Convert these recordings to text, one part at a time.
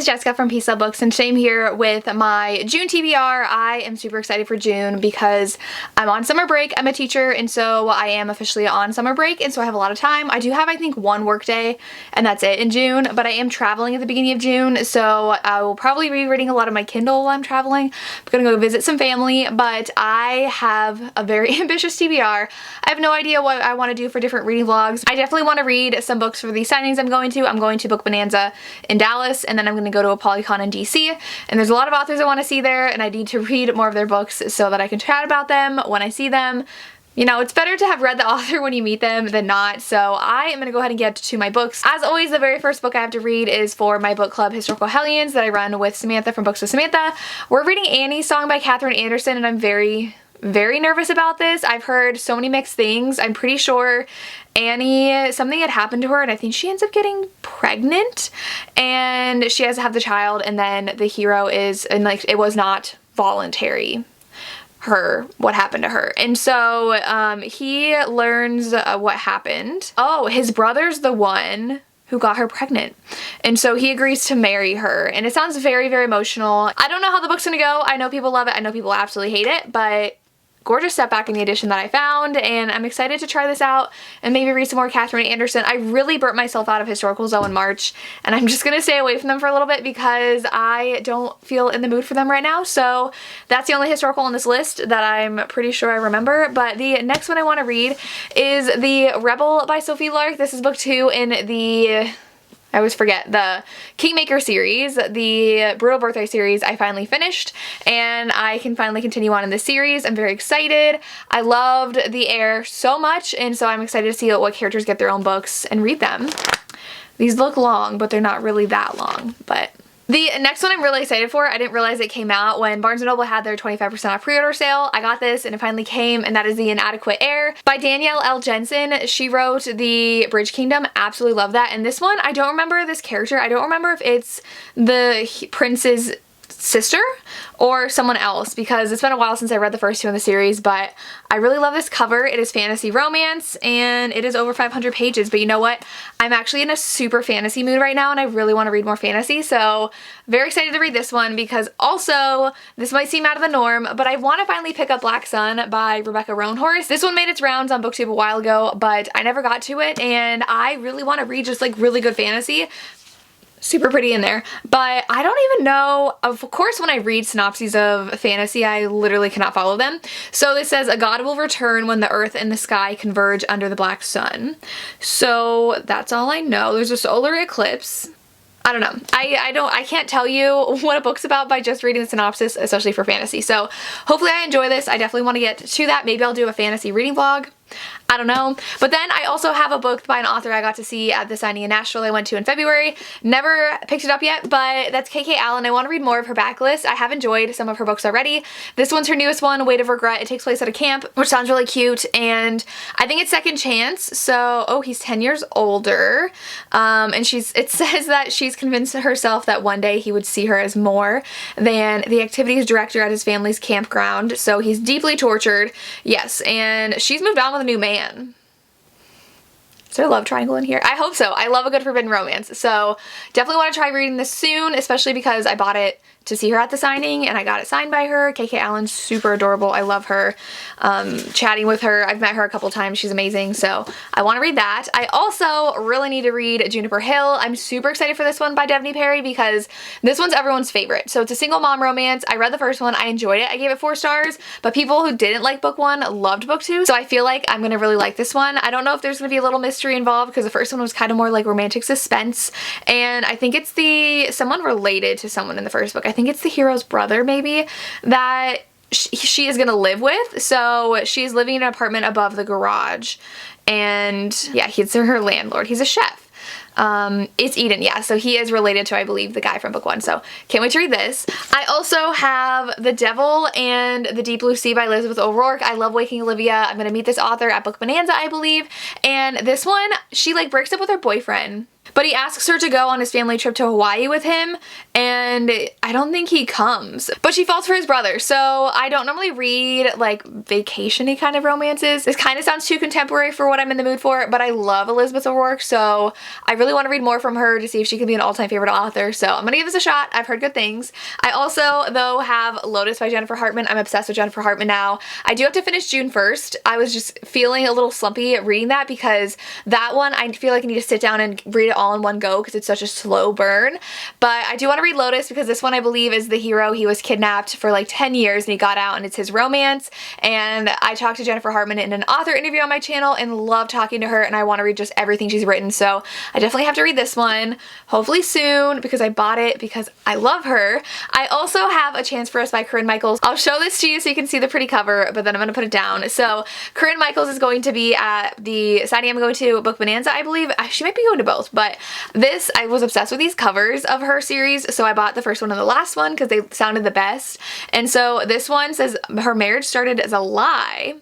is Jessica from Peace Love Books, and today I'm here with my June TBR. I am super excited for June because I'm on summer break. I'm a teacher, and so I am officially on summer break, and so I have a lot of time. I do have, I think, one work day, and that's it in June, but I am traveling at the beginning of June, so I will probably be reading a lot of my Kindle while I'm traveling. I'm gonna go visit some family, but I have a very ambitious TBR. I have no idea what I want to do for different reading vlogs. I definitely want to read some books for these signings I'm going to. I'm going to Book Bonanza in Dallas, and then I'm going to go to a Polycon in DC, and there's a lot of authors I want to see there, and I need to read more of their books so that I can chat about them when I see them. You know, it's better to have read the author when you meet them than not, so I am going to go ahead and get to my books. As always, the very first book I have to read is for my book club, Historical Hellions, that I run with Samantha from Books with Samantha. We're reading Annie's Song by Katherine Anderson, and I'm very nervous about this. I've heard so many mixed things. I'm pretty sure Annie, something had happened to her, and I think she ends up getting pregnant, and she has to have the child, and then the hero is, and like, it was not voluntary, what happened to her. And so he learns what happened. Oh, his brother's the one who got her pregnant, and so he agrees to marry her, and it sounds very emotional. I don't know how the book's gonna go. I know people love it, I know people absolutely hate it, but gorgeous setback in the edition that I found, and I'm excited to try this out and maybe read some more Katherine Anderson. I really burnt myself out of historicals though in March, and I'm just gonna stay away from them for a little bit because I don't feel in the mood for them right now. So that's the only historical on this list that I'm pretty sure I remember. But the next one I want to read is The Rebel by Sophie Lark. This is book 2 in the, I always forget, the Kingmaker series. The Brutal Birthday series I finally finished, and I can finally continue on in this series. I'm very excited. I loved the heir so much, and so I'm excited to see what characters get their own books and read them. These look long, but they're not really that long. But the next one I'm really excited for, I didn't realize it came out when Barnes & Noble had their 25% off pre-order sale. I got this and it finally came, and that is The Inadequate Heir by Danielle L. Jensen. She wrote The Bridge Kingdom. Absolutely love that. And this one, I don't remember this character. I don't remember if it's the prince's sister or someone else, because it's been a while since I read the first 2 in the series, but I really love this cover. It is fantasy romance, and it is over 500 pages, but you know what? I'm actually in a super fantasy mood right now, and I really want to read more fantasy, so very excited to read this one, because also, this might seem out of the norm, but I want to finally pick up Black Sun by Rebecca Roanhorse. This one made its rounds on BookTube a while ago, but I never got to it, and I really want to read just like really good fantasy. Super pretty in there, but I don't even know. Of course, when I read synopses of fantasy, I literally cannot follow them. So this says, a god will return when the earth and the sky converge under the black sun. So that's all I know. There's a solar eclipse. I don't know. I can't tell you what a book's about by just reading the synopsis, especially for fantasy. So hopefully I enjoy this. I definitely want to get to that. Maybe I'll do a fantasy reading vlog. I don't know. But then I also have a book by an author I got to see at the signing in Nashville I went to in February. Never picked it up yet, but that's KK Allen. I want to read more of her backlist. I have enjoyed some of her books already. This one's her newest one, Weight of Regret. It takes place at a camp, which sounds really cute, and I think it's second chance. So, oh, he's 10 years older, and it says that she's convinced herself that one day he would see her as more than the activities director at his family's campground. So he's deeply tortured. Yes, and she's moved on with a new man. Is there a love triangle in here? I hope so. I love a good forbidden romance. So definitely want to try reading this soon, especially because I bought it to see her at the signing, and I got it signed by her. KK Allen's super adorable. I love her. Chatting with her, I've met her a couple times. She's amazing, so I want to read that. I also really need to read Juniper Hill. I'm super excited for this one by Devney Perry because this one's everyone's favorite. So it's a single mom romance. I read the first one. I enjoyed it. I gave it 4 stars, but people who didn't like book 1 loved book 2, so I feel like I'm going to really like this one. I don't know if there's going to be a little mystery involved because the first one was kind of more like romantic suspense, and I think it's someone related to someone in the first book. I think it's the hero's brother, maybe, that she is gonna live with. So she's living in an apartment above the garage, and yeah, he's her landlord. He's a chef. It's Eden, yeah, so he is related to, I believe, the guy from book 1, so can't wait to read this. I also have The Devil and the Deep Blue Sea by Elizabeth O'Rourke. I love Waking Olivia. I'm gonna meet this author at Book Bonanza, I believe, and this one, she like breaks up with her boyfriend, But he asks her to go on his family trip to Hawaii with him, and I don't think he comes. But she falls for his brother, so I don't normally read like vacation-y kind of romances. This kind of sounds too contemporary for what I'm in the mood for, but I love Elizabeth O'Rourke, so I really want to read more from her to see if she can be an all-time favorite author, so I'm gonna give this a shot. I've heard good things. I also, though, have Lotus by Jennifer Hartman. I'm obsessed with Jennifer Hartman now. I do have to finish June 1st. I was just feeling a little slumpy reading that because that one I feel like I need to sit down and read it all in one go because it's such a slow burn. But I do want to read Lotus because this one I believe is the hero. He was kidnapped for like 10 years and he got out, and it's his romance. And I talked to Jennifer Hartman in an author interview on my channel and love talking to her, and I want to read just everything she's written. So I definitely have to read this one, hopefully soon, because I bought it because I love her. I also have A Chance for Us by Corinne Michaels. I'll show this to you so you can see the pretty cover, but then I'm going to put it down. So Corinne Michaels is going to be at the signing I'm going to, Book Bonanza, I believe. She might be going to both, but this, I was obsessed with these covers of her series, so I bought the first one and the last one because they sounded the best. And so this one says her marriage started as a lie,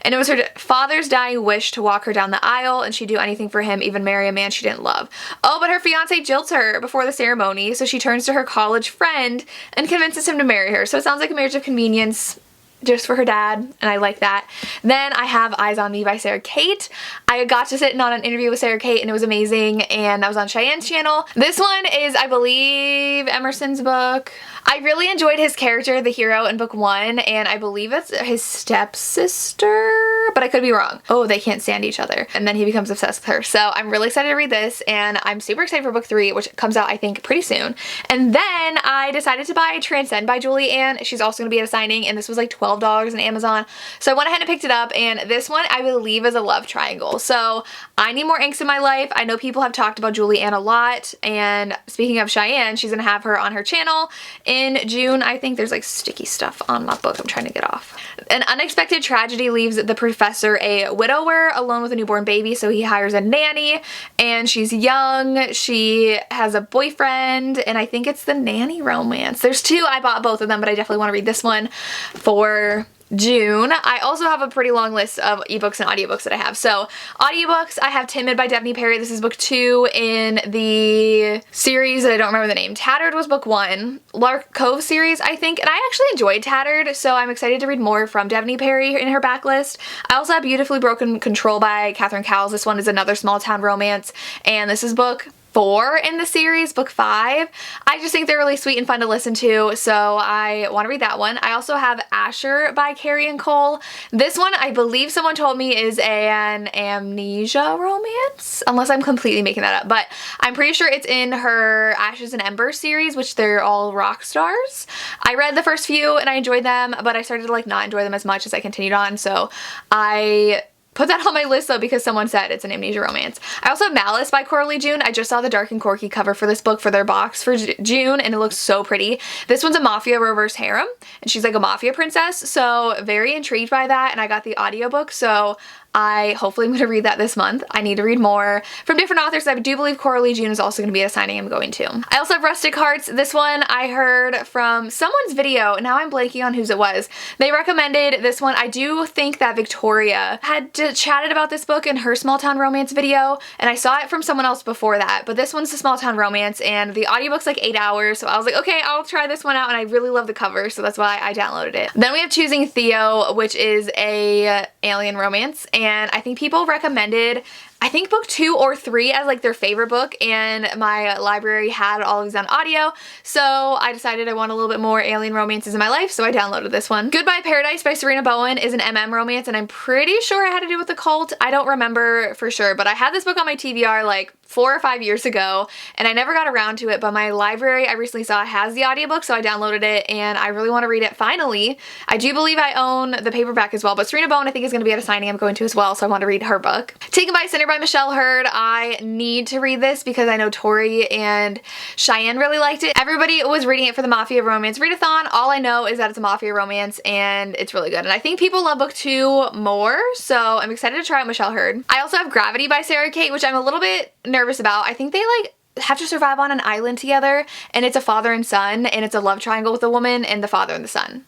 and it was her father's dying wish to walk her down the aisle, and she'd do anything for him, even marry a man she didn't love. Oh, but her fiance jilts her before the ceremony, so she turns to her college friend and convinces him to marry her. So it sounds like a marriage of convenience just for her dad, and I like that. Then I have Eyes on Me by Sarah Kate. I got to sit in on an interview with Sarah Kate, and it was amazing, and that was on Cheyenne's channel. This one is, I believe, Emerson's book. I really enjoyed his character, the hero, in book 1, and I believe it's his stepsister, but I could be wrong. Oh, they can't stand each other, and then he becomes obsessed with her. So I'm really excited to read this, and I'm super excited for book 3, which comes out, I think, pretty soon. And then I decided to buy Transcend by Julie Ann. She's also going to be at a signing, and this was like $12 on Amazon. So I went ahead and picked it up, and this one I believe is a love triangle. So I need more angst in my life. I know people have talked about Julie Ann a lot, and speaking of Cheyenne, she's gonna have her on her channel in June. I think there's like sticky stuff on my book I'm trying to get off. An unexpected tragedy leaves the professor a widower alone with a newborn baby, so he hires a nanny, and she's young, she has a boyfriend, and I think it's the nanny romance. There's two. I bought both of them, but I definitely want to read this one for June. I also have a pretty long list of ebooks and audiobooks that I have. So audiobooks, I have Timid by Daphne Perry. This is book 2 in the series that I don't remember the name. Tattered was book 1. Lark Cove series, I think, and I actually enjoyed Tattered, so I'm excited to read more from Daphne Perry in her backlist. I also have Beautifully Broken Control by Catherine Cowles. This one is another small town romance, and this is book 4 in the series, book 5. I just think they're really sweet and fun to listen to, so I want to read that one. I also have Asher by Carrie and Cole. This one, I believe someone told me, is an amnesia romance, unless I'm completely making that up, but I'm pretty sure it's in her Ashes and Embers series, which they're all rock stars. I read the first few and I enjoyed them, but I started to like not enjoy them as much as I continued on, so I put that on my list though because someone said it's an amnesia romance. I also have Malice by Coralie June. I just saw the Dark and Corky cover for this book for their box for June, and it looks so pretty. This one's a mafia reverse harem, and she's like a mafia princess, so very intrigued by that, and I got the audiobook, so I hopefully am going to read that this month. I need to read more from different authors. I do believe Coralie June is also going to be at a signing I'm going to. I also have Rustic Hearts. This one I heard from someone's video. Now I'm blanking on whose it was. They recommended this one. I do think that Victoria had chatted about this book in her small town romance video, and I saw it from someone else before that, but this one's a small town romance, and the audiobook's like 8 hours, so I was like, okay, I'll try this one out, and I really love the cover, so that's why I downloaded it. Then we have Choosing Theo, which is a alien romance, and I think people recommended, I think book 2 or 3 as like their favorite book, and my library had all of these on audio, so I decided I want a little bit more alien romances in my life, so I downloaded this one. Goodbye Paradise by Serena Bowen is an MM romance, and I'm pretty sure it had to do with the cult. I don't remember for sure, but I had this book on my TBR like 4 or 5 years ago, and I never got around to it, but my library I recently saw has the audiobook, so I downloaded it, and I really want to read it finally. I do believe I own the paperback as well, but Serena Bowen I think is going to be at a signing I'm going to as well, so I want to read her book. Taken by Cinder by Michelle Hurd. I need to read this because I know Tori and Cheyenne really liked it. Everybody was reading it for the Mafia Romance Readathon. All I know is that it's a Mafia romance, and it's really good, and I think people love book 2 more, so I'm excited to try out Michelle Hurd. I also have Gravity by Sarah Kate, which I'm a little bit nervous about. I think they like have to survive on an island together, and it's a father and son, and it's a love triangle with the woman and the father and the son.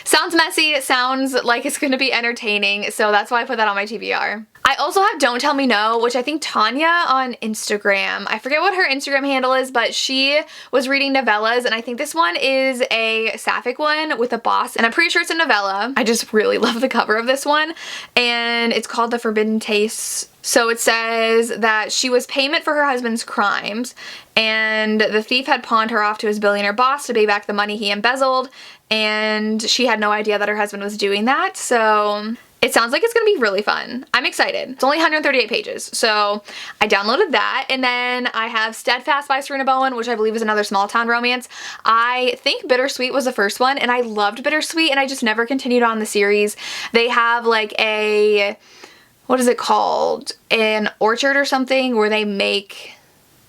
Sounds messy, it sounds like it's gonna be entertaining, so that's why I put that on my TBR. I also have Don't Tell Me No, which I think Tanya on Instagram, I forget what her Instagram handle is, but she was reading novellas, and I think this one is a sapphic one with a boss, and I'm pretty sure it's a novella. I just really love the cover of this one, and it's called The Forbidden Tastes. So it says that she was payment for her husband's crimes, and the thief had pawned her off to his billionaire boss to pay back the money he embezzled, and she had no idea that her husband was doing that, so it sounds like it's gonna be really fun. I'm excited. It's only 138 pages, so I downloaded that, and then I have Steadfast by Serena Bowen, which I believe is another small town romance. I think Bittersweet was the first one, and I loved Bittersweet, and I just never continued on the series. They have like a, what is it called? An orchard or something where they make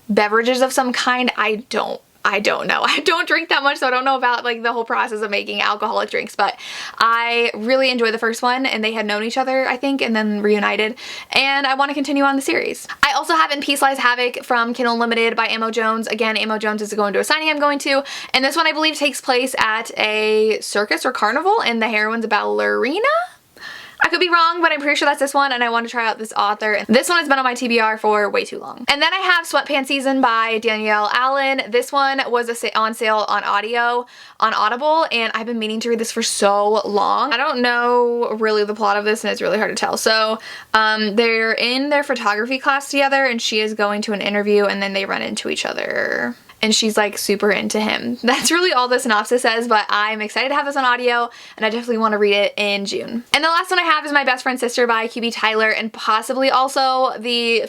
beverages of some kind. I don't know. I don't drink that much, so I don't know about like the whole process of making alcoholic drinks, but I really enjoyed the first one, and they had known each other, I think, and then reunited, and I want to continue on the series. I also have In Peace Lies Havoc from Kindle Unlimited by Amo Jones. Again, Amo Jones is going to a signing I'm going to, and this one I believe takes place at a circus or carnival, and the heroine's a ballerina? I could be wrong, but I'm pretty sure that's this one, and I want to try out this author. This one has been on my TBR for way too long. And then I have Sweatpants Season by Danielle Allen. This one was on sale on Audible, and I've been meaning to read this for so long. I don't know really the plot of this, and it's really hard to tell. So they're in their photography class together, and she is going to an interview, and then they run into each other, and she's like super into him. That's really all the synopsis says, but I'm excited to have this on audio, and I definitely want to read it in June. And the last one I have is My Best Friend's Sister by QB Tyler, and possibly also the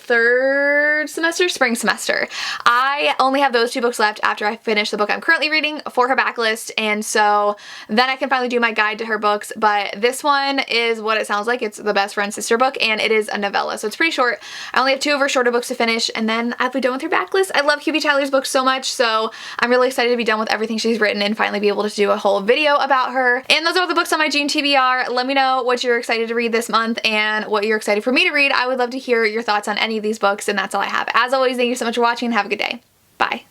spring semester. I only have those two books left after I finish the book I'm currently reading for her backlist, and so then I can finally do my guide to her books, but this one is what it sounds like. It's the Best Friend's Sister book, and it is a novella, so it's pretty short. I only have two of her shorter books to finish, and then I'll be done with her backlist. I love QB Tyler's books so much, so I'm really excited to be done with everything she's written and finally be able to do a whole video about her. And those are all the books on my June TBR. Let me know what you're excited to read this month and what you're excited for me to read. I would love to hear your thoughts on any of these books, and that's all I have. As always, thank you so much for watching, and have a good day. Bye.